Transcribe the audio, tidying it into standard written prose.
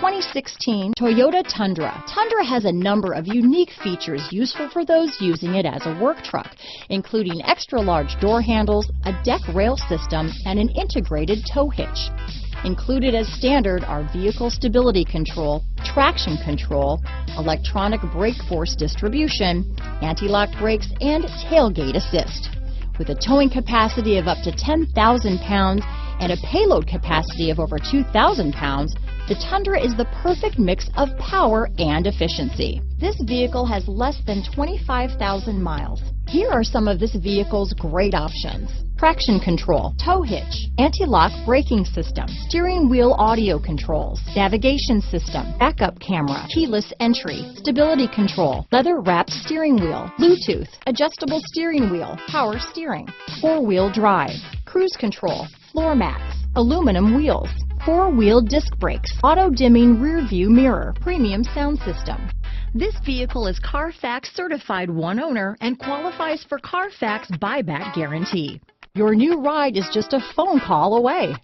2016 Toyota Tundra. Tundra has a number of unique features useful for those using it as a work truck, including extra large door handles, a deck rail system, and an integrated tow hitch. Included as standard are vehicle stability control, traction control, electronic brake force distribution, anti-lock brakes, and tailgate assist. With a towing capacity of up to 10,000 pounds and a payload capacity of over 2,000 pounds, the Tundra is the perfect mix of power and efficiency. This vehicle has less than 25,000 miles. Here are some of this vehicle's great options: traction control, tow hitch, anti-lock braking system, steering wheel audio controls, navigation system, backup camera, keyless entry, stability control, leather-wrapped steering wheel, Bluetooth, adjustable steering wheel, power steering, four-wheel drive, cruise control, floor mats, aluminum wheels, four-wheel disc brakes, auto-dimming rear-view mirror, premium sound system. This vehicle is Carfax certified one owner and qualifies for Carfax buyback guarantee. Your new ride is just a phone call away.